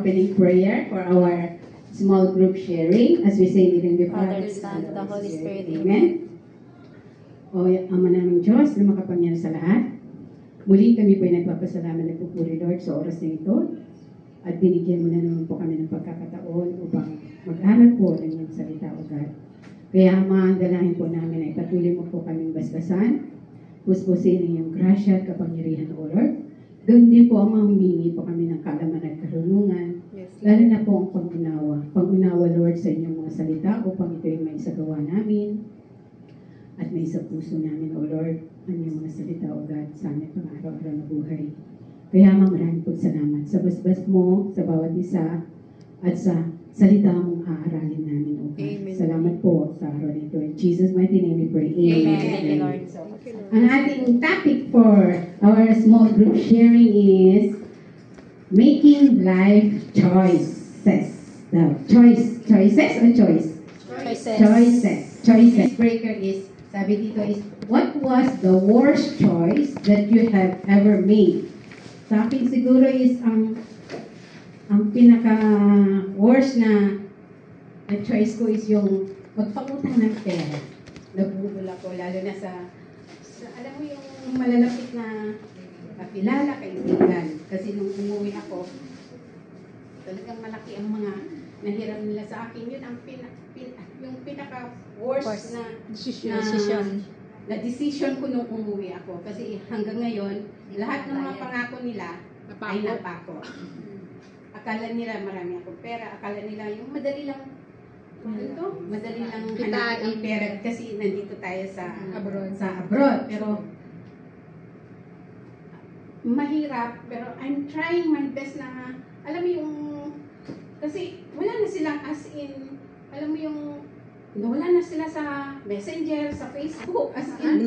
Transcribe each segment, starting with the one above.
opening prayer for our small group sharing as we say in the Father, Son, and the Holy Spirit. Amen. O Ama naming Diyos na makapangyarihan sa lahat, muli kami po ay nagpapasalamat at pupuri Lord sa oras na ito at binigyan mo na naman po kami ng pagkakataon upang mag-aral po ng iyong salita o God. Kaya Ama, ang dalangin po namin ay patuloy mo po kaming basbasan, puspusin ang iyong grasya at kapangyarihan o Lord. Doon din po ang humingi po kami ng kaalaman at karunungan, lalo na po ang pag-unawa. Pag-unawa, Lord, sa inyong mga salita upang ito ay may isagawa namin at may sa puso namin, O Lord, ang iyong mga salita, O God, sa aming pang-araw-araw na buhay. Kaya maraming po salamat sa basbas mo, sa bawat isa, at sa salita mong aaralin namin, O God. Amen. Salamat po sa araw nito. In Jesus' mighty name we pray. Amen. Thank you, Lord. Ang ating topic for our small group sharing is making life choices. The choices or choice? Choices. Breaker is, sabi dito is, what was the worst choice that you have ever made? Sa akin siguro is ang pinaka-worst na choice ko is yung magpangutang ng pera. Nabubula ko, lalo na sa alam mo yung malalapit na kakilala, kaibigan. Kasi nung umuwi ako, talagang malaki ang mga nahiram nila sa akin. Yun ang yung pinaka-worst na decision ko nung umuwi ako. Kasi hanggang ngayon, lahat ng mga pangako nila ay napako. Akala nila marami akong pera, akala nila yung madali lang hanapin ang pera kasi nandito tayo sa abroad. Pero mahirap, pero I'm trying my best na, alam mo yung, kasi wala na silang as in, alam mo yung, wala na sila sa Messenger, sa Facebook, as in,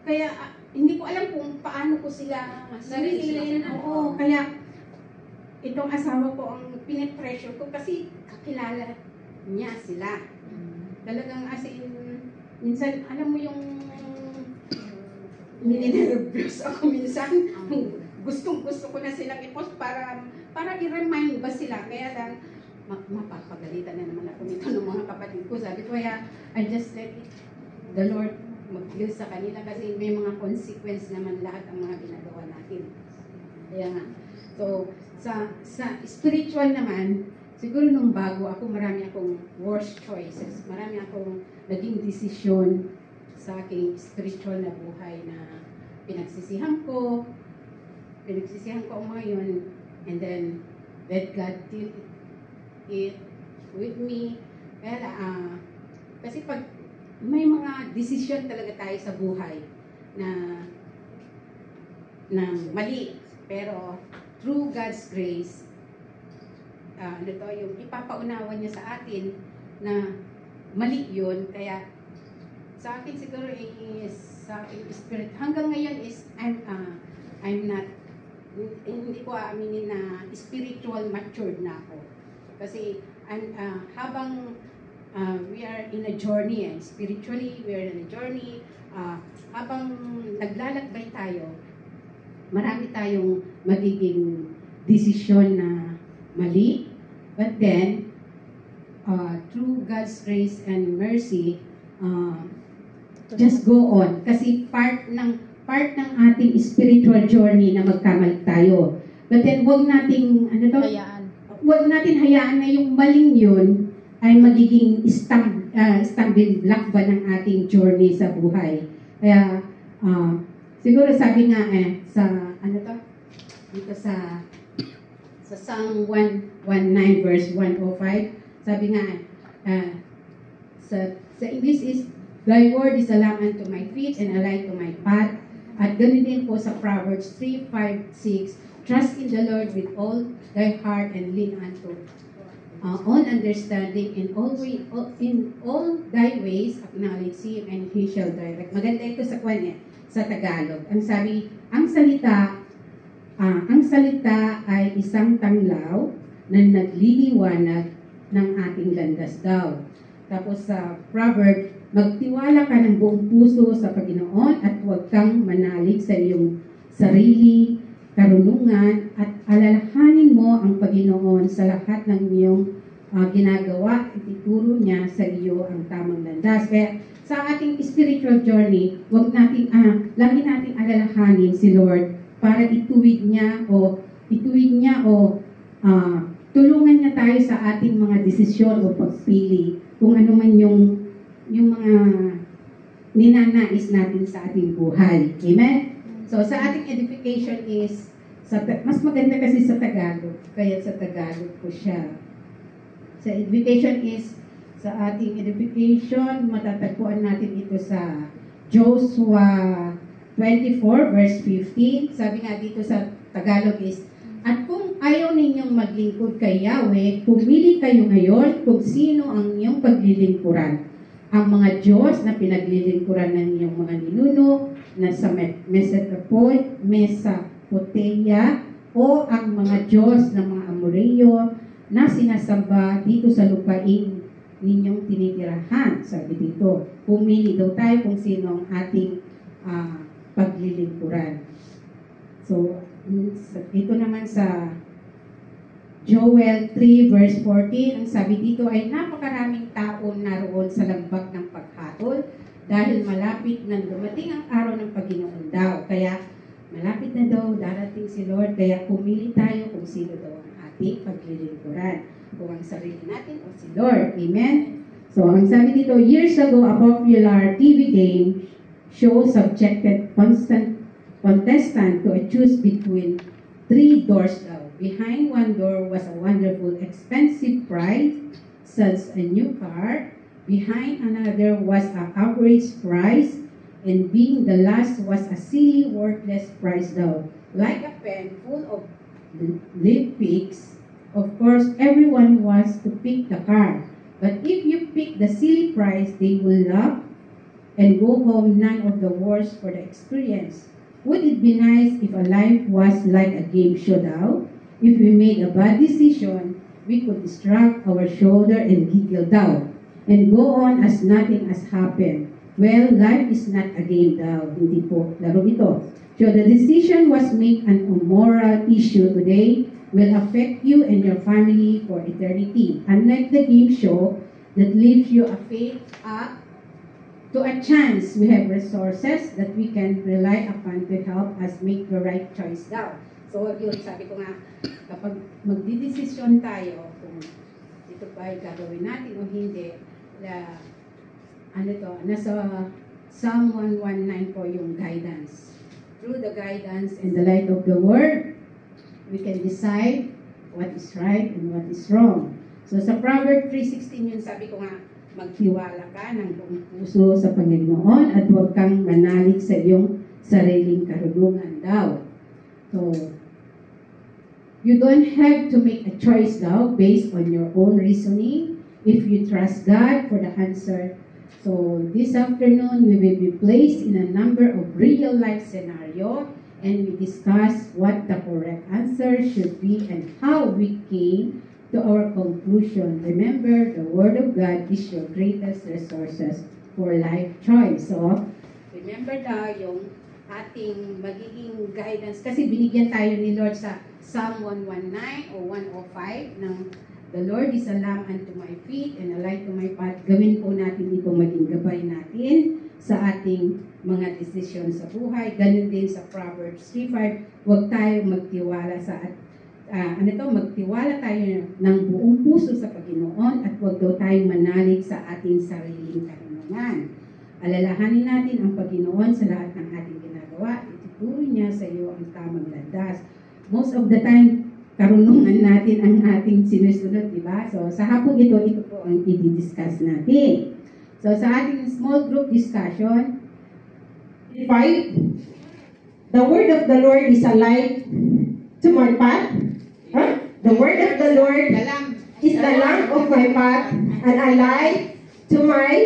kaya hindi ko alam kung paano ko sila sarilin. Oo, kaya itong asawa ko ang pinipressure ko kasi kakilala niya sila. Talagang as in, minsan, alam mo yung ninervous ako minsan. Gustong-gusto ko na silang i-post para i-remind ba sila. Kaya lang, mapapagalitan na naman ako nito ng mga kapatid ko. Sabi ko, kaya I just let the Lord mag-deal sa kanila kasi may mga consequence naman lahat ang mga ginagawa natin. Kaya nga. So, sa spiritual naman, siguro nung bago ako, marami akong worst choices. Marami akong naging desisyon sa aking spiritual na buhay na pinagsisihan ko ang mga yun, and then let God deal it with me. Kaya kasi pag may mga desisyon talaga tayo sa buhay na mali, pero through God's grace, yung ipapaunawa niya sa atin na mali yun. Kaya sa akin siguro is sa aking spirit hanggang ngayon is I'm not, hindi ko aaminin na spiritual matured na ako kasi habang we are in a journey, spiritually we are in a journey, habang naglalakbay tayo, marami tayong magiging desisyon na mali, but then through God's grace and mercy, just go on kasi part ng ating spiritual journey na magkamali tayo. But then wag nating hayaan na yung maling yun ay magiging stumbling block ba ng ating journey sa buhay. Kaya siguro sabi nga dito sa Psalm 119 verse 105, sabi nga sa English is, Thy word is a lamp unto my feet and a light to my path. At ganun din po sa Proverbs 3:5-6, trust in the Lord with all thy heart and lean unto all understanding, in all thy ways acknowledge him and he shall direct. Maganda ito sa Tagalog. Ang salita ay isang tanglaw na nagliliwanag ng ating landas daw. Tapos sa Proverb, magtiwala ka ng buong puso sa Panginoon at huwag kang manalig sa iyong sarili karunungan at alalahanin mo ang Panginoon sa lahat ng iyong ginagawa at ituro niya sa iyo ang tamang landas. Kaya sa ating spiritual journey, lagi nating alalahanin si Lord para ituwid niya o tulungan niya tayo sa ating mga desisyon o pagpili kung ano man yung mga ninanais natin sa ating buhay. Amen? So, sa ating edification is, mas maganda kasi sa Tagalog, kaya sa Tagalog ko siya. Sa edification is, sa ating edification, matatagpuan natin ito sa Joshua 24 verse 15. Sabi nga dito sa Tagalog is, at kung ayaw ninyong maglingkod kay Yahweh, pumili kayo ngayon kung sino ang inyong paglilingkuran. Ang mga Diyos na pinaglilingkuran ng inyong mga ninuno na sa Mesopotamia o ang mga Diyos ng mga Amoreyo na sinasamba dito sa lupain ninyong tinitirahan. Sabi dito, pumili daw tayo kung sino ang ating paglilingkuran. So, ito naman sa Joel 3 verse 14, ang sabi dito ay napakaraming tao naroon sa lambak ng paghatol dahil malapit nang dumating ang araw ng Panginoon daw. Kaya malapit na daw darating si Lord, kaya pumili tayo kung sino daw ang ating paglilingkuran. Kung ang sarili natin o si Lord. Amen? So, ang sabi dito, years ago, a popular TV game show subjected contestant to a choose between 3 doors daw. Behind one door was a wonderful, expensive prize, such a new car. Behind another was an average price, and being the last was a silly, worthless prize daw. Like a pen full of lead picks, of course, everyone wants to pick the car. But if you pick the silly prize, they will laugh and go home none of the worse for the experience. Would it be nice if a life was like a game show daw? If we made a bad decision, we could shrug our shoulder and giggle down and go on as nothing has happened. Well, life is not a game daw. Hindi po laro ito. So the decision was made an immoral issue today will affect you and your family for eternity. Unlike the game show that leaves you a faith up to a chance, we have resources that we can rely upon to help us make the right choice daw. So, yun, sabi ko nga, kapag magdidesisyon tayo kung ito ba ay gagawin natin o hindi, nasa Psalm 119 po yung guidance. Through the guidance and the light of the Word, we can decide what is right and what is wrong. So, sa Proverbs 3:16 yun, sabi ko nga, magtiwala ka ng buong puso sa Panginoon at huwag kang manalig sa iyong sariling karunungan daw. So, you don't have to make a choice daw based on your own reasoning if you trust God for the answer. So, this afternoon, we will be placed in a number of real-life scenarios and we discuss what the correct answer should be and how we came to our conclusion. Remember, the Word of God is your greatest resources for life choice. So, remember daw yung ating magiging guidance. Kasi binigyan tayo ni Lord sa Psalm 119 o 105 ng the Lord is a lamp unto my feet and a light to my path. Gawin po natin ito maging gabay natin sa ating mga desisyon sa buhay. Ganun din sa Proverbs 3:5. Huwag tayo magtiwala sa magtiwala tayo ng buong puso sa Panginoon at huwag daw tayong manalig sa ating sariling karunungan. Alalahanin natin ang Panginoon sa lahat ng ating ginagawa. Ituturo niya sa iyo ang tamang landas. Most of the time, karunungan natin ang ating sinusunod, di ba? So, sa hapong ito po ang i-discuss natin. So, sa ating small group discussion, 5. The word of the Lord is a light to my path. The word of the Lord is the lamp of my path and a light to my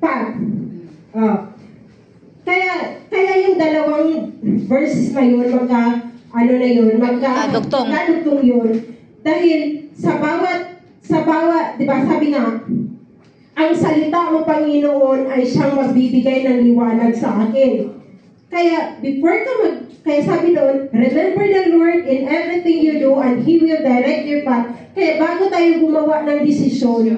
path. Kaya yung dalawang verses na yun, magkadugtong yun. Dahil sa bawat, di ba sabi nga, ang salita mo Panginoon ay siyang magbibigay ng liwanag sa akin. Kaya kaya sabi doon, remember the Lord in everything you do and He will direct your path. Kaya bago tayo gumawa ng desisyon,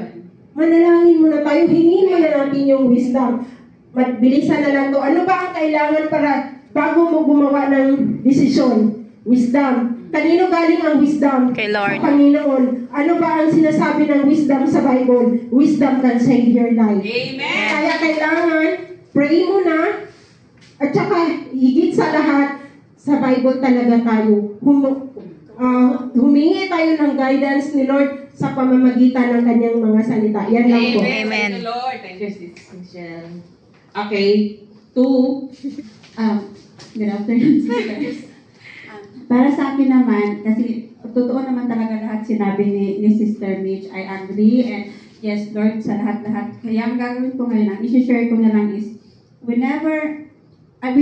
manalangin muna tayo, hingin muna natin yung wisdom. Bilisan na lang to. Ano ba ang kailangan para bago mo gumawa ng desisyon? Wisdom. Kanino galing ang wisdom? Kay Lord. Sa Panginoon. Ano ba ang sinasabi ng wisdom sa Bible? Wisdom can save your life. Amen. Kaya kailangan, pray mo na, at saka higit sa lahat, sa Bible talaga tayo. Humingi tayo ng guidance ni Lord sa pamamagitan ng kanyang mga salita. Yan lang po. Amen. Amen. Thank you, Lord. Thank you, Sis Michelle. Okay. 2. Good afternoon, sisters. Para sa akin naman, kasi totoo naman talaga lahat sinabi ni Sister Mitch. I agree and yes, Lord, sa lahat-lahat. Kaya ang gagawin ko ngayon, ang isi-share ko na lang is, we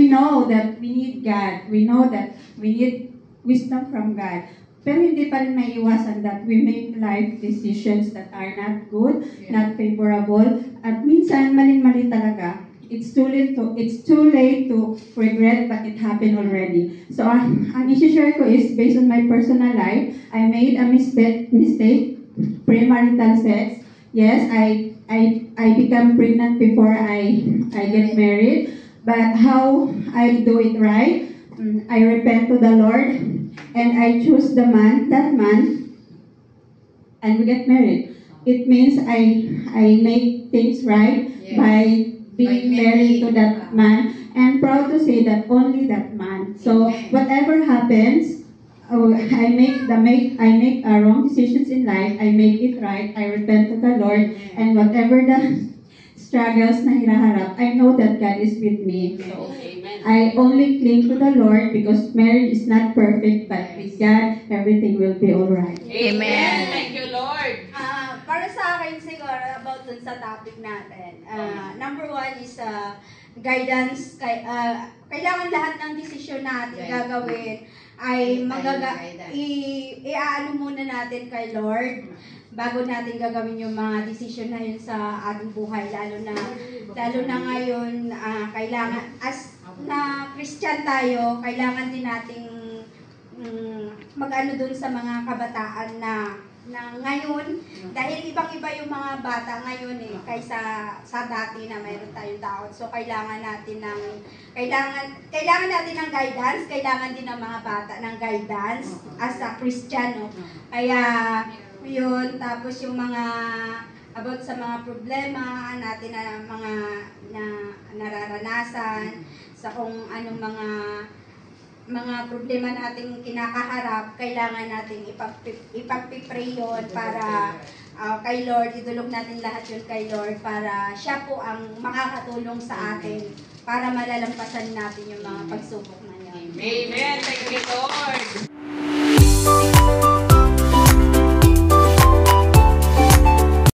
know that we need God. We know that we need wisdom from God. Pero hindi pa rin maiiwasan that we make life decisions that are not good, not favorable, at minsan maling-mali talaga. It's too late to regret, but it happened already. So, ang isi-share ko is based on my personal life. I made a mistake, premarital sex. Yes, I become pregnant before I get married. But how I do it right, I repent to the Lord, and I choose that man, and we get married. It means I make things right by being married to that man, and proud to say that only that man. So whatever happens, I make wrong decisions in life. I make it right. I repent to the Lord, and whatever the struggles na hinaharap, I know that God is with me. So I only cling to the Lord because marriage is not perfect, but with God, everything will be alright. Amen. Thank you, Lord. Para sa akin siguro about dun sa topic natin. Number 1 is guidance. Kailangan lahat ng desisyon natin gagawin ay iaano muna natin kay Lord bago natin gagawin yung mga desisyon na yun sa ating buhay, lalo na ngayon kailangan as na Christian tayo, kailangan din nating mag-ano dun sa mga kabataan na ngayon, dahil ibang-iba yung mga bata ngayon kaysa sa dati na mayroon tayong taon. So kailangan natin ng guidance, kailangan din ng mga bata ng guidance as a Christian, no? Kaya yun, tapos yung mga about sa mga problema natin na mga nararanasan, sa kung anong mga problema nating kinakaharap, kailangan natin ipag-pray yun para kay Lord, idulog natin lahat yun kay Lord para siya po ang makakatulong sa atin para malalampasan natin yung mga pagsubok na yun. Amen. Thank you, Lord.